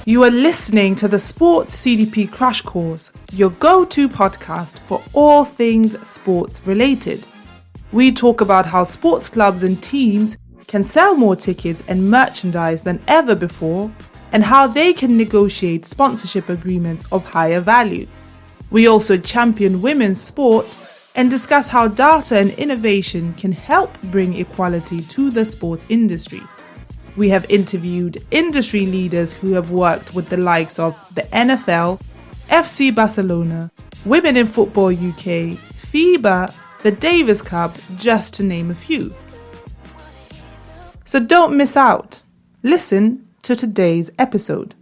You are listening to the Sports CDP Crash Course, your go-to podcast for all things sports related. We talk about how sports clubs and teams can sell more tickets and merchandise than ever before, and how they can negotiate sponsorship agreements of higher value. We also champion women's sports and discuss how data and innovation can help bring equality to the sports industry. We have interviewed industry leaders who have worked with the likes of the NFL, FC Barcelona, Women in Football UK, FIBA, the Davis Cup, just to name a few. So don't miss out. Listen to today's episode.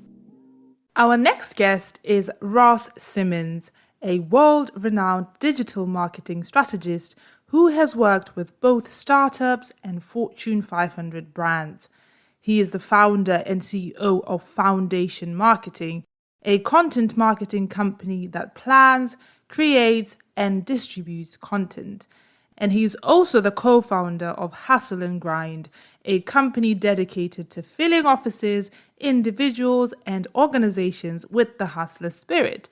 Our next guest is Ross Simmonds, a world-renowned digital marketing strategist who has worked with both startups and Fortune 500 brands. He is the founder and CEO of Foundation Marketing, a content marketing company that plans, creates, and distributes content. And he's also the co-founder of Hustle and Grind, a company dedicated to filling offices, individuals, and organizations with the hustler spirit.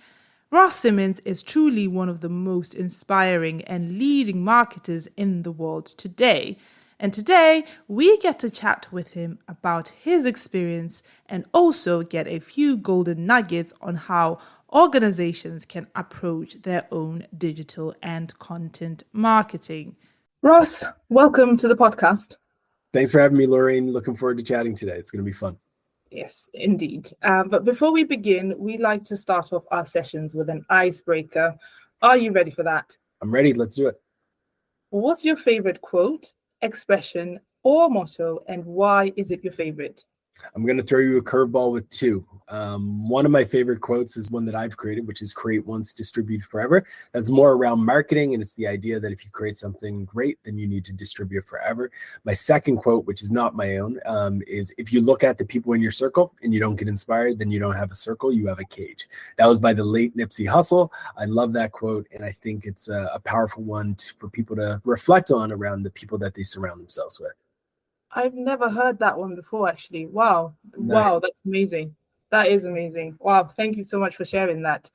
Ross Simmonds is truly one of the most inspiring and leading marketers in the world today. And today, we get to chat with him about his experience and also get a few golden nuggets on how organizations can approach their own digital and content marketing. Ross, welcome to the podcast. Thanks for having me, Lorraine. Looking forward to chatting today. It's going to be fun. Yes, indeed. But before we begin, we like to start off our sessions with an icebreaker. Are you ready for that? I'm ready. Let's do it. What's your favorite quote, expression, or motto, and why is it your favorite? I'm going to throw you a curveball with two. One of my favorite quotes is one that I've created, which is create once, distribute forever. That's more around marketing, and it's the idea that if you create something great, then you need to distribute it forever. My second quote, which is not my own, is if you look at the people in your circle and you don't get inspired, then you don't have a circle, you have a cage. That was by the late Nipsey Hussle. I love that quote, and I think it's a powerful one for people to reflect on around the people that they surround themselves with. I've never heard that one before, actually. Wow. Nice. Wow, that's amazing. That is amazing. Wow, thank you so much for sharing that.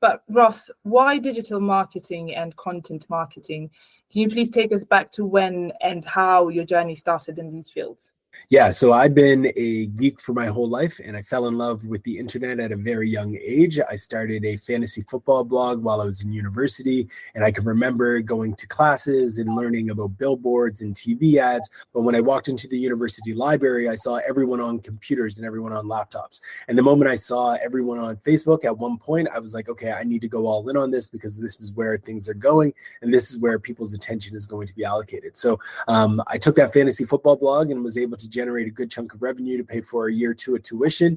But Ross, why digital marketing and content marketing? Can you please take us back to when and how your journey started in these fields? Yeah, so I've been a geek for my whole life, and I fell in love with the internet at a very young age. I started a fantasy football blog while I was in university, and I can remember going to classes and learning about billboards and TV ads. But when I walked into the university library, I saw everyone on computers and everyone on laptops. And the moment I saw everyone on Facebook at one point, I was like, okay, I need to go all in on this because this is where things are going, and this is where people's attention is going to be allocated. So I took that fantasy football blog and was able to generate a good chunk of revenue to pay for a year or two of tuition.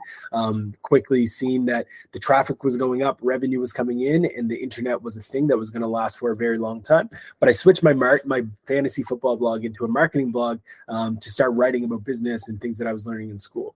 Quickly seeing that the traffic was going up, revenue was coming in, and the internet was a thing that was going to last for a very long time. But I switched my fantasy football blog into a marketing blog to start writing about business and things that I was learning in school.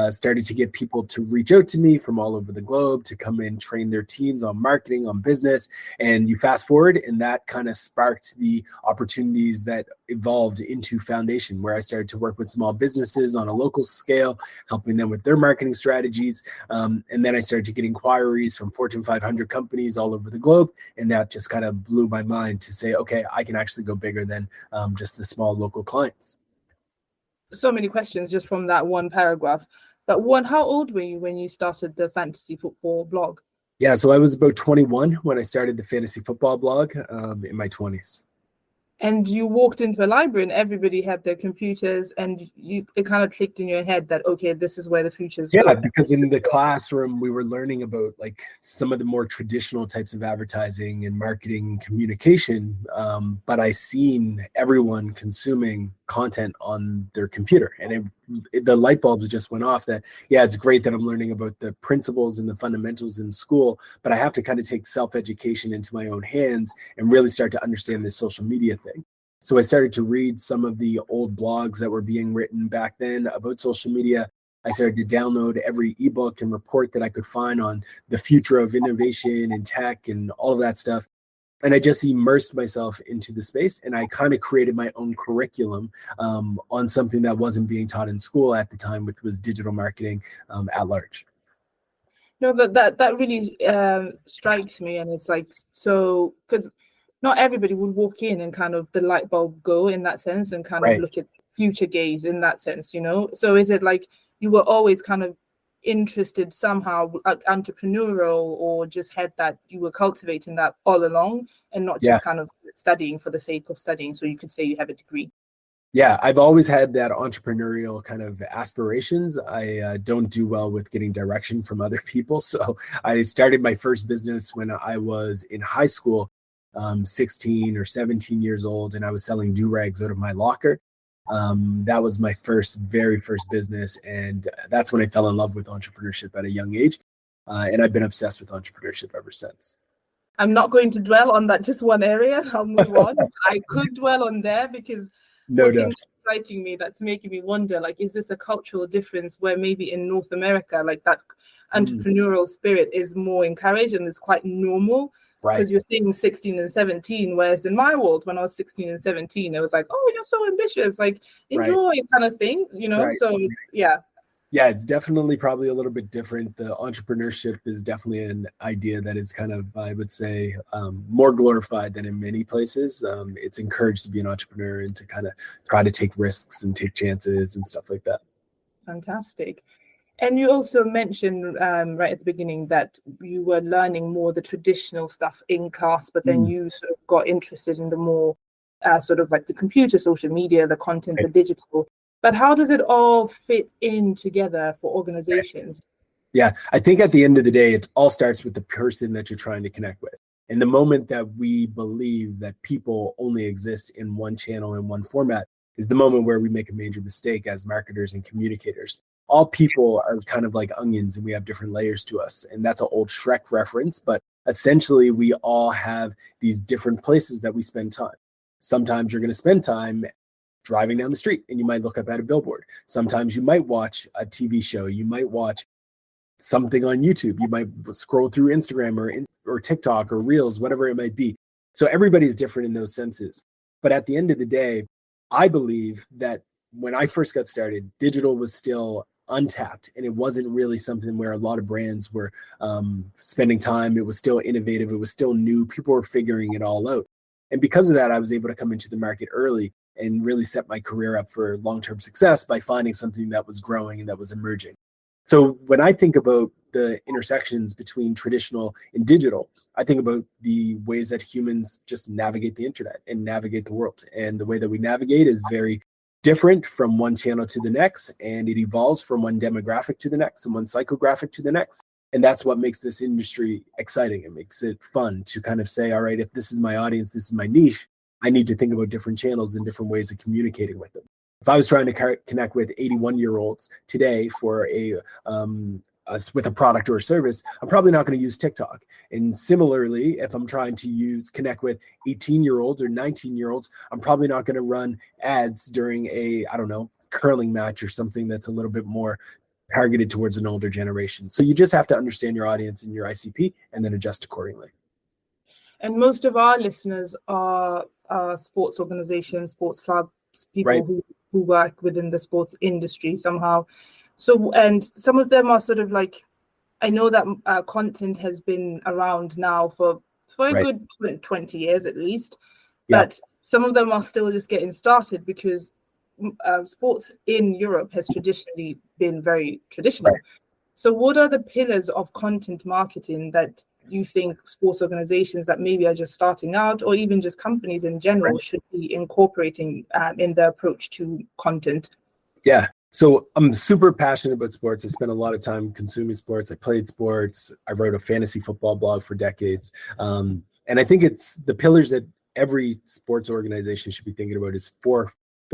Started to get people to reach out to me from all over the globe to come and train their teams on marketing, on business. And you fast forward, and that kind of sparked the opportunities that evolved into Foundation, where I started to work with small businesses on a local scale, helping them with their marketing strategies. And then I started to get inquiries from Fortune 500 companies all over the globe. And that just kind of blew my mind to say, okay, I can actually go bigger than just the small local clients. So many questions just from that one paragraph. But one, how old were you when you started the fantasy football blog? Yeah, so I was about 21 when I started the fantasy football blog in my 20s. And you walked into a library and everybody had their computers, and it kind of clicked in your head that, okay, this is where the future is going. Yeah, because in the classroom, we were learning about like some of the more traditional types of advertising and marketing communication. But I seen everyone consuming content on their computer, and the light bulbs just went off that, yeah, it's great that I'm learning about the principles and the fundamentals in school, but I have to kind of take self-education into my own hands and really start to understand this social media thing. So I started to read some of the old blogs that were being written back then about social media. I started to download every ebook and report that I could find on the future of innovation and tech and all of that stuff. And I just immersed myself into the space, and I kind of created my own curriculum on something that wasn't being taught in school at the time, which was digital marketing at large. No, but that really strikes me, and it's like, so because not everybody would walk in and kind of the light bulb go in that sense and kind of Right. look at future gaze in that sense, you know? So is it like you were always kind of interested somehow, like entrepreneurial, or just had that you were cultivating that all along and not Yeah. just kind of studying for the sake of studying, so you could say you have a degree? Yeah, I've always had that entrepreneurial kind of aspirations. I don't do well with getting direction from other people. So I started my first business when I was in high school, 16 or 17 years old, and I was selling do-rags out of my locker. That was my very first business. And that's when I fell in love with entrepreneurship at a young age. And I've been obsessed with entrepreneurship ever since. I'm not going to dwell on that just one area. I'll move on. I could dwell on there because No one doubt. thing that's striking me that's making me wonder, like, is this a cultural difference where maybe in North America, like that entrepreneurial spirit is more encouraged and is quite normal? Right. Because you're saying 16 and 17, whereas in my world, when I was 16 and 17, it was like, oh, you're so ambitious, like Right. enjoy kind of thing, you know? Right. So yeah. Yeah, it's definitely probably a little bit different. The entrepreneurship is definitely an idea that is kind of, I would say, more glorified than in many places. It's encouraged to be an entrepreneur and to kind of try to take risks and take chances and stuff like that. Fantastic. And you also mentioned right at the beginning that you were learning more the traditional stuff in class, but then you sort of got interested in the more sort of like the computer, social media, the content, the Right. digital. But how does it all fit in together for organizations? Yeah, I think at the end of the day, it all starts with the person that you're trying to connect with. And the moment that we believe that people only exist in one channel and one format is the moment where we make a major mistake as marketers and communicators. All people are kind of like onions and we have different layers to us. And that's an old Shrek reference, but essentially we all have these different places that we spend time. Sometimes you're going to spend time driving down the street and you might look up at a billboard. Sometimes you might watch a TV show. You might watch something on YouTube. You might scroll through Instagram or TikTok or Reels, whatever it might be. So everybody is different in those senses. But at the end of the day, I believe that when I first got started, digital was still untapped and it wasn't really something where a lot of brands were spending time. It was still innovative. It was still new. People were figuring it all out. And because of that, I was able to come into the market early and really set my career up for long-term success by finding something that was growing and that was emerging. So when I think about the intersections between traditional and digital, I think about the ways that humans just navigate the internet and navigate the world. And the way that we navigate is very different from one channel to the next, and it evolves from one demographic to the next and one psychographic to the next. And that's what makes this industry exciting. It makes it fun to kind of say, all right, if this is my audience, this is my niche, I need to think about different channels and different ways of communicating with them. If I was trying to connect with 81-year-olds today for with a product or a service, I'm probably not going to use TikTok. And similarly, if I'm trying to connect with 18-year-olds or 19-year-olds, I'm probably not going to run ads during I don't know, curling match or something that's a little bit more targeted towards an older generation. So you just have to understand your audience and your ICP and then adjust accordingly. And most of our listeners are sports organizations, sports clubs, people Right. who work within the sports industry somehow. So, and some of them are sort of like, I know that content has been around now for a Right. good 20 years at least, Yeah. but some of them are still just getting started because sports in Europe has traditionally been very traditional. Right. So what are the pillars of content marketing that you think sports organizations that maybe are just starting out, or even just companies in general, should be incorporating in their approach to content? Yeah. So I'm super passionate about sports. I spent a lot of time consuming sports. I played sports. I wrote a fantasy football blog for decades. And I think it's the pillars that every sports organization should be thinking about is four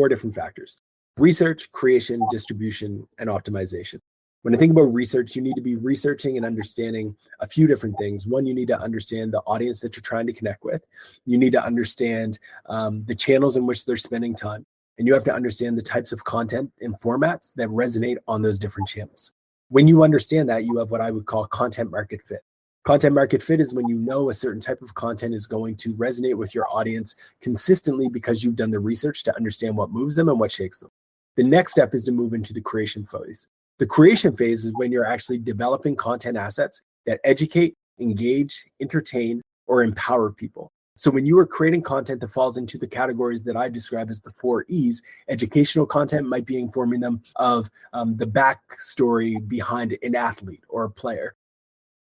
different factors: research, creation, distribution, and optimization. When I think about research, you need to be researching and understanding a few different things. One, you need to understand the audience that you're trying to connect with. You need to understand the channels in which they're spending time. And you have to understand the types of content and formats that resonate on those different channels. When you understand that, you have what I would call content market fit. Content market fit is when you know a certain type of content is going to resonate with your audience consistently because you've done the research to understand what moves them and what shakes them. The next step is to move into the creation phase. The creation phase is when you're actually developing content assets that educate, engage, entertain, or empower people. So when you are creating content that falls into the categories that I describe as the 4 E's, educational content might be informing them of the backstory behind an athlete or a player.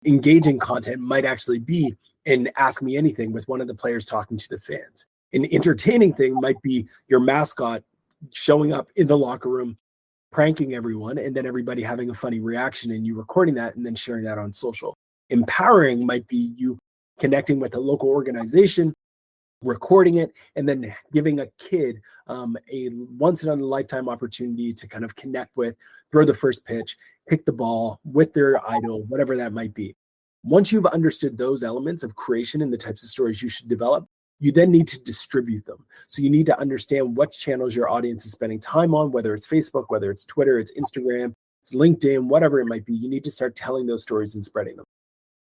Engaging content might actually be an Ask Me Anything with one of the players talking to the fans. An entertaining thing might be your mascot showing up in the locker room, pranking everyone, and then everybody having a funny reaction and you recording that and then sharing that on social. Empowering might be you connecting with a local organization, recording it, and then giving a kid a once in a lifetime opportunity to kind of connect with, throw the first pitch, kick the ball with their idol, whatever that might be. Once you've understood those elements of creation and the types of stories you should develop, you then need to distribute them. So you need to understand what channels your audience is spending time on, whether it's Facebook, whether it's Twitter, it's Instagram, it's LinkedIn, whatever it might be. You need to start telling those stories and spreading them.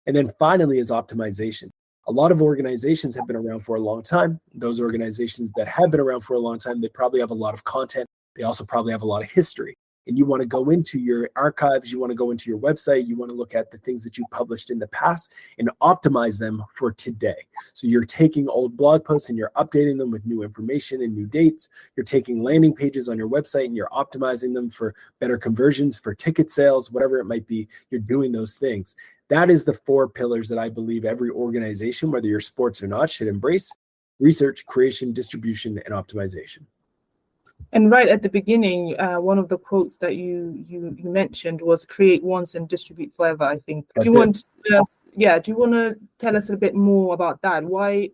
And then finally is optimization. A lot of organizations have been around for a long time. Those organizations that have been around for a long time, they probably have a lot of content. They also probably have a lot of history. And you want to go into your archives, you want to go into your website, you want to look at the things that you published in the past and optimize them for today. So you're taking old blog posts and you're updating them with new information and new dates. You're taking landing pages on your website and you're optimizing them for better conversions, for ticket sales, whatever it might be. You're doing those things. That is the 4 pillars that I believe every organization, whether you're sports or not, should embrace: research, creation, distribution, and optimization. And right at the beginning, one of the quotes that you mentioned was "create once and distribute forever." I think. Do you want to tell us a bit more about that? Why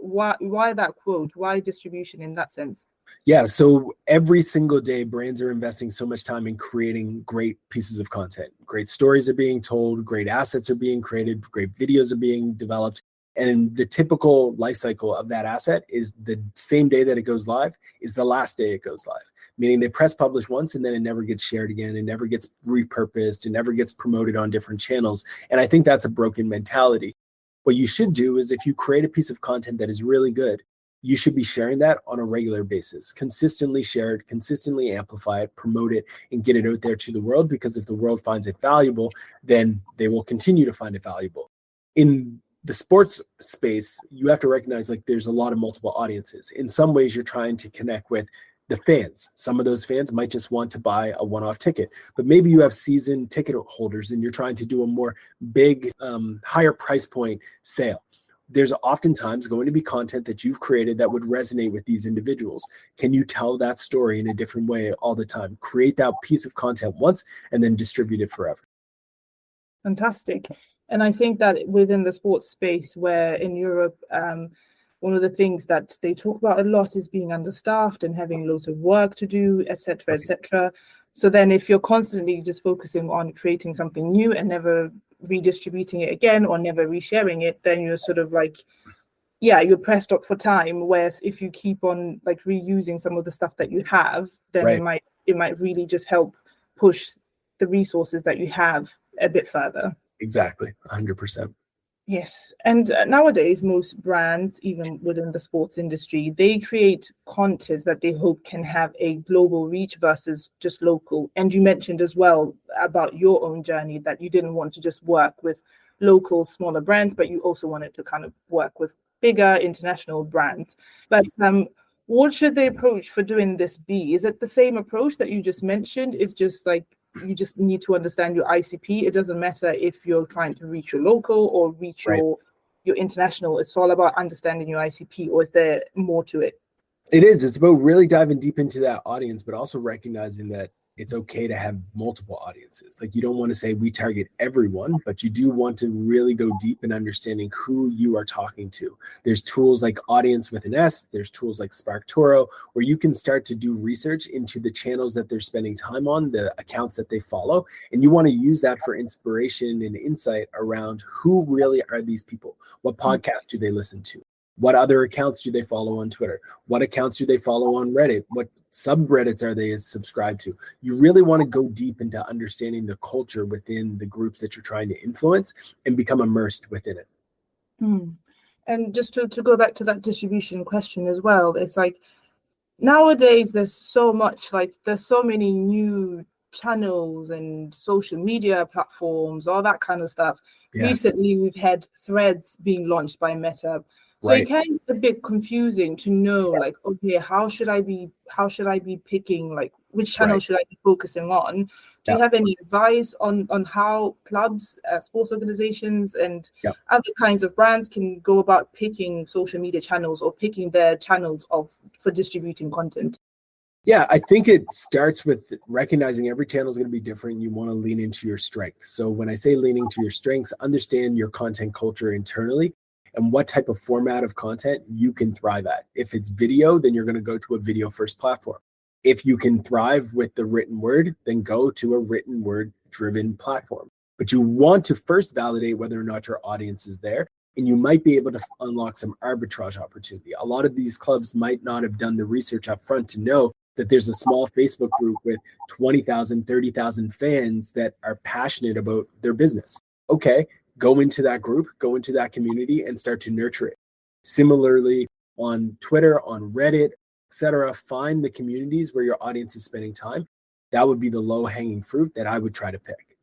that quote? Why distribution in that sense? Yeah, so every single day, brands are investing so much time in creating great pieces of content. Great stories are being told, great assets are being created, great videos are being developed. And the typical life cycle of that asset is the same day that it goes live is the last day it goes live. Meaning they press publish once and then it never gets shared again, it never gets repurposed, it never gets promoted on different channels. And I think that's a broken mentality. What you should do is if you create a piece of content that is really good, you should be sharing that on a regular basis. Consistently share it, consistently amplify it, promote it, and get it out there to the world, because if the world finds it valuable, then they will continue to find it valuable. In the sports space, you have to recognize like there's a lot of multiple audiences. In some ways, you're trying to connect with the fans. Some of those fans might just want to buy a one-off ticket, but maybe you have season ticket holders and you're trying to do a more big, higher price point sale. There's oftentimes going to be content that you've created that would resonate with these individuals. Can you tell that story in a different way all the time? Create that piece of content once and then distribute it forever. Fantastic. And I think that within the sports space, where in Europe, one of the things that they talk about a lot is being understaffed and having loads of work to do, etc., etc. So then if you're constantly just focusing on creating something new and never redistributing it again or never resharing it, then you're sort of like, you're pressed up for time. Whereas if you keep on like reusing some of the stuff that you have, then it might really just help push the resources that you have a bit further. Exactly, 100%. Yes. And nowadays, most brands, even within the sports industry, they create content that they hope can have a global reach versus just local. And you mentioned as well about your own journey that you didn't want to just work with local, smaller brands, but you also wanted to kind of work with bigger international brands. But what should the approach for doing this be? Is it the same approach that you just mentioned? It's just like, you just need to understand your ICP. It doesn't matter if you're trying to reach your local or reach your international. It's all about understanding your ICP, or is there more to it? It is. It's about really diving deep into that audience, but also recognizing that it's okay to have multiple audiences. Like, you don't want to say we target everyone, but you do want to really go deep in understanding who you are talking to. There's tools like Audience with an S, there's tools like SparkToro, where you can start to do research into the channels that they're spending time on, the accounts that they follow. And you want to use that for inspiration and insight around who really are these people. What podcasts do they listen to? What other accounts do they follow on Twitter? What accounts do they follow on Reddit? What subreddits are they subscribed to? You really want to go deep into understanding the culture within the groups that you're trying to influence and become immersed within it. And just to go back to that distribution question as well, it's like nowadays there's so much, like there's so many new channels and social media platforms, all that kind of stuff. Yeah. Recently, we've had Threads being launched by Meta. So Right. it can be a bit confusing to know, like, okay, how should I be picking, like, which channel Right. should I be focusing on? Do Yeah. you have any advice on how clubs, sports organizations, and Yeah. other kinds of brands can go about picking social media channels or picking their channels for distributing content? Yeah, I think it starts with recognizing every channel is going to be different. You want to lean into your strengths. So when I say leaning to your strengths, understand your content culture internally and what type of format of content you can thrive at. If it's video, then you're going to go to a video first platform. If you can thrive with the written word, then go to a written word driven platform. But you want to first validate whether or not your audience is there. And you might be able to unlock some arbitrage opportunity. A lot of these clubs might not have done the research up front to know that there's a small Facebook group with 20,000, 30,000 fans that are passionate about their business. Okay, go into that group, go into that community and start to nurture it. Similarly, on Twitter, on Reddit, etc., find the communities where your audience is spending time. That would be the low-hanging fruit that I would try to pick.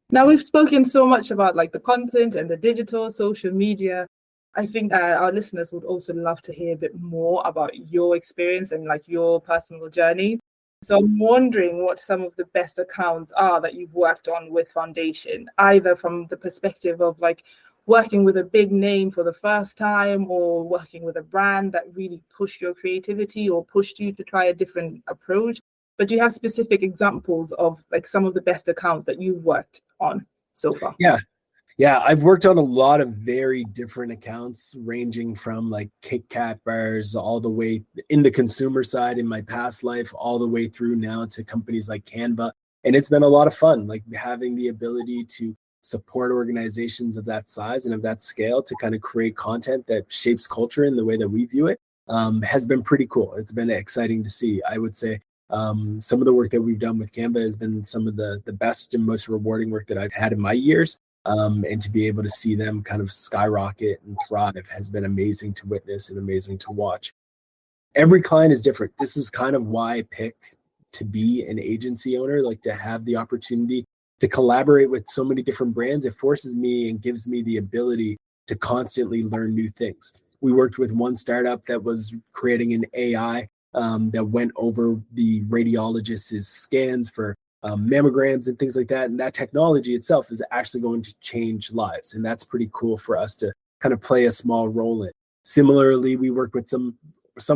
Now, we've spoken so much about like the content and the digital social media. I think our listeners would also love to hear a bit more about your experience and like your personal journey. So I'm wondering what some of the best accounts are that you've worked on with Foundation, either from the perspective of like working with a big name for the first time or working with a brand that really pushed your creativity or pushed you to try a different approach. But do you have specific examples of like some of the best accounts that you've worked on so far? Yeah, I've worked on a lot of very different accounts, ranging from like Kit Kat bars all the way in the consumer side in my past life, all the way through now to companies like Canva. And it's been a lot of fun, like having the ability to support organizations of that size and of that scale to kind of create content that shapes culture in the way that we view it, has been pretty cool. It's been exciting to see. I would say some of the work that we've done with Canva has been some of the best and most rewarding work that I've had in my years. And to be able to see them kind of skyrocket and thrive has been amazing to witness and amazing to watch. Every client is different. This is kind of why I pick to be an agency owner, like to have the opportunity to collaborate with so many different brands. It forces me and gives me the ability to constantly learn new things. We worked with one startup that was creating an AI that went over the radiologist's scans for mammograms and things like that. And that technology itself is actually going to change lives. And that's pretty cool for us to kind of play a small role in. Similarly, we work with some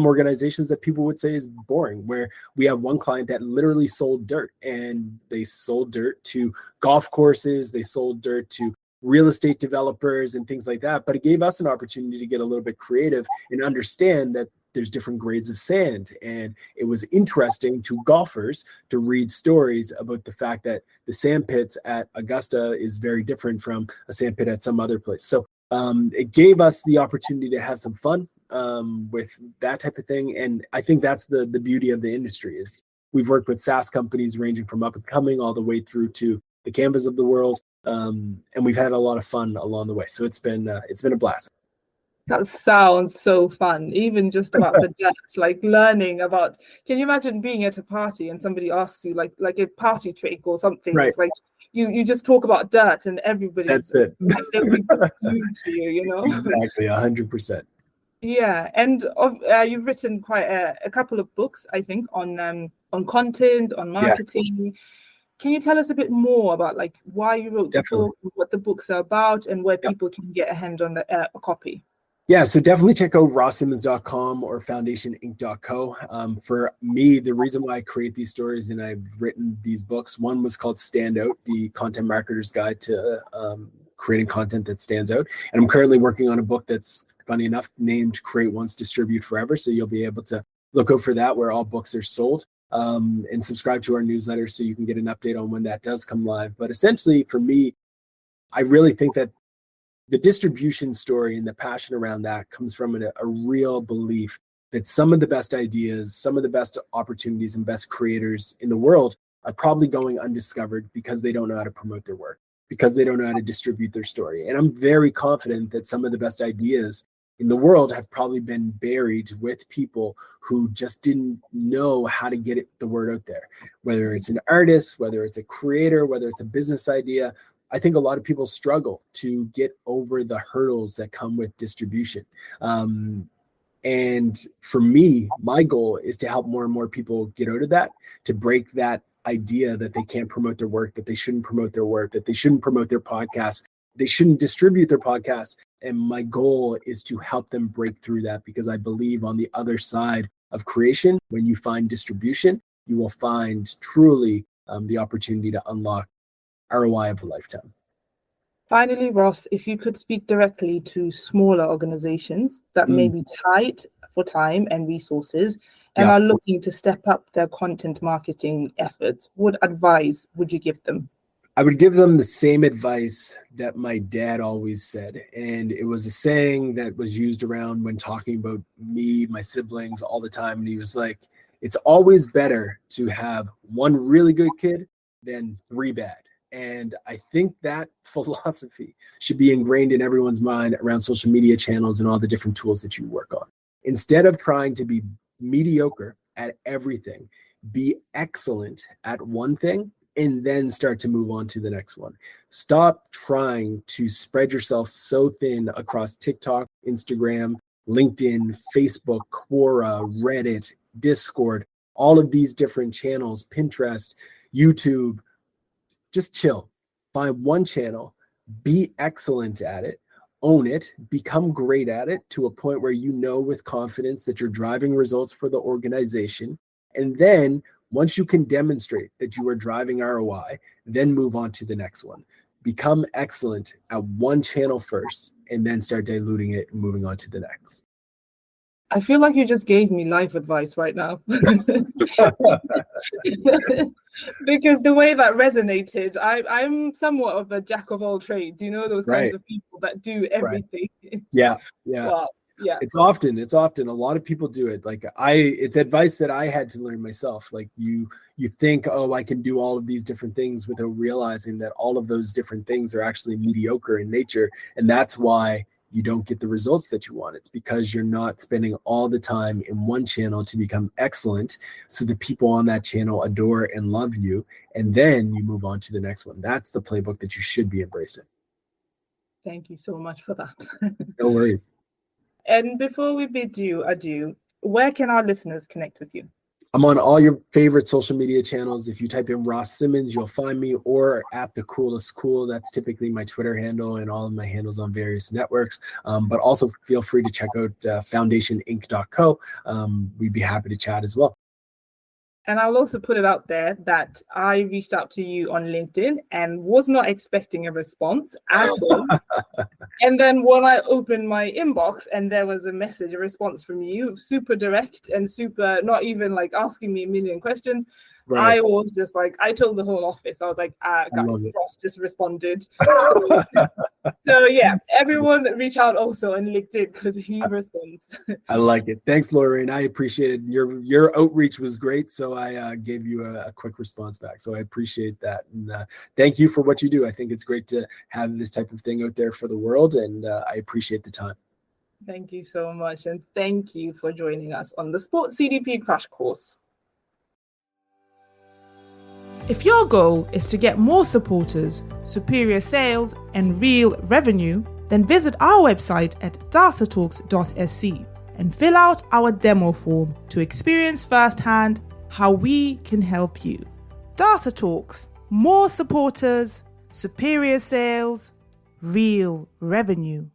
organizations that people would say is boring, where we have one client that literally sold dirt, and they sold dirt to golf courses, they sold dirt to real estate developers and things like that. But it gave us an opportunity to get a little bit creative and understand that there's different grades of sand. And it was interesting to golfers to read stories about the fact that the sand pits at Augusta is very different from a sand pit at some other place. So it gave us the opportunity to have some fun with that type of thing. And I think that's the beauty of the industry is we've worked with SaaS companies ranging from up and coming all the way through to the Canvas of the world. And we've had a lot of fun along the way. So it's been a blast. That sounds so fun, even just about the depth, like learning about. Can you imagine being at a party and somebody asks you like a party trick or something? Right. It's like you just talk about dirt and everybody's That's it. they'll be glued to you, you know? Exactly, 100%. Yeah, and you've written quite a couple of books, I think, on content, on marketing. Can you tell us a bit more about like why you wrote the book, what the books are about, and where people can get a hand on a copy? Yeah, so definitely check out rosssimmons.com or foundationinc.co. For me, the reason why I create these stories and I've written these books, one was called Stand Out, the content marketer's guide to creating content that stands out. And I'm currently working on a book that's, funny enough, named Create Once, Distribute Forever. So you'll be able to look out for that where all books are sold, and subscribe to our newsletter so you can get an update on when that does come live. But essentially, for me, I really think that the distribution story and the passion around that comes from a real belief that some of the best ideas, some of the best opportunities and best creators in the world are probably going undiscovered because they don't know how to promote their work, because they don't know how to distribute their story. And I'm very confident that some of the best ideas in the world have probably been buried with people who just didn't know how to get the word out there. Whether it's an artist, whether it's a creator, whether it's a business idea, I think a lot of people struggle to get over the hurdles that come with distribution. And for me, my goal is to help more and more people get out of that, to break that idea that they can't promote their work, that they shouldn't promote their work, that they shouldn't promote their podcast, they shouldn't distribute their podcast. And my goal is to help them break through that, because I believe on the other side of creation, when you find distribution, you will find truly the opportunity to unlock ROI of a lifetime. Finally, Ross, if you could speak directly to smaller organizations that may be tight for time and resources and are looking to step up their content marketing efforts, what advice would you give them? I would give them the same advice that my dad always said. And it was a saying that was used around when talking about me, my siblings all the time. And he was like, it's always better to have one really good kid than three bad. And I think that philosophy should be ingrained in everyone's mind around social media channels and all the different tools that you work on. Instead of trying to be mediocre at everything, be excellent at one thing and then start to move on to the next one. Stop trying to spread yourself so thin across TikTok, Instagram, LinkedIn, Facebook, Quora, Reddit, Discord, all of these different channels, Pinterest, YouTube. Just chill. Find one channel, be excellent at it, own it, become great at it to a point where you know with confidence that you're driving results for the organization. And then once you can demonstrate that you are driving ROI, then move on to the next one. Become excellent at one channel first, and then start diluting it and moving on to the next. I feel like you just gave me life advice right now. Because the way that resonated, I'm somewhat of a jack of all trades, you know, those kinds of people that do everything. Right. Yeah. Well, yeah. It's often a lot of people do it. Like it's advice that I had to learn myself. Like you think, oh, I can do all of these different things without realizing that all of those different things are actually mediocre in nature. And that's why you don't get the results that you want. It's because you're not spending all the time in one channel to become excellent so the people on that channel adore and love you, and then you move on to the next one. That's the playbook that you should be embracing. Thank you so much for that. No worries. And before we bid you adieu, where can our listeners connect with you? I'm on all your favorite social media channels. If you type in Ross Simmonds, you'll find me, or at The Coolest Cool. That's typically my Twitter handle, and all of my handles on various networks. But also feel free to check out foundationinc.co. We'd be happy to chat as well. And I'll also put it out there that I reached out to you on LinkedIn and was not expecting a response at all. And then when I opened my inbox and there was a response from you, super direct and super, not even like asking me a million questions. Right. I was just like, I told the whole office, I was like, guys, Ross just responded. So yeah, everyone reach out also on LinkedIn because he responds. I like it. Thanks, Lauren. I appreciate it. Your outreach was great. So I gave you a quick response back. So I appreciate that. And thank you for what you do. I think it's great to have this type of thing out there for the world. And I appreciate the time. Thank you so much. And thank you for joining us on the Sports CDP Crash Course. If your goal is to get more supporters, superior sales, and real revenue, then visit our website at datatalks.sc and fill out our demo form to experience firsthand how we can help you. Data Talks, more supporters, superior sales, real revenue.